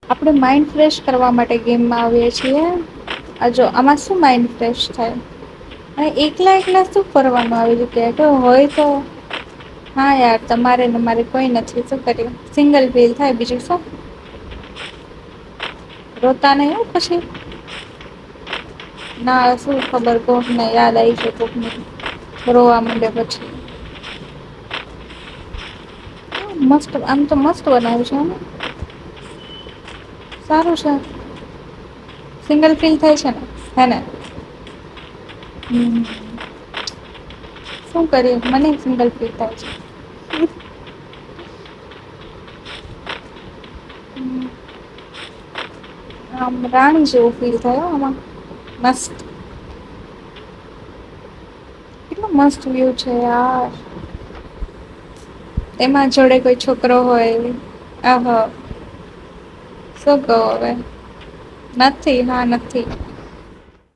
આપણે mind fresh કરવા માટે ગેમમાં આવીએ છીએ. આ જો આમાં શું માઇન્ડ ફ્રેશ થાય. અને એકલા એકલા શું ફરવાનું આવી રીતે હોય તો હા યાર તમારે ને મારે કોઈ નથી શું કર્યું સિંગલ ફીલ થાય બીજું શું. રોતા નહી હો પછી. ના શું ખબર કોકને યાદ આવી છે કોકને રોવા માંડે પછી. મસ્ત આમ તો મસ્ત બનાવ્યું છે ને. સારું છે સિંગલ ફીલ થાય છે ને હેને. હમ શું કરીએ મને સિંગલ ફીલ થાય છે. આમ રાણી જેવું ફીલ થાય આમાં મસ્ત. કેટલો મસ્ત વ્યુ છે યાર. એમાં જોડે કોઈ છોકરો હોય આહો. શું કહો હવે નથી હા નથી.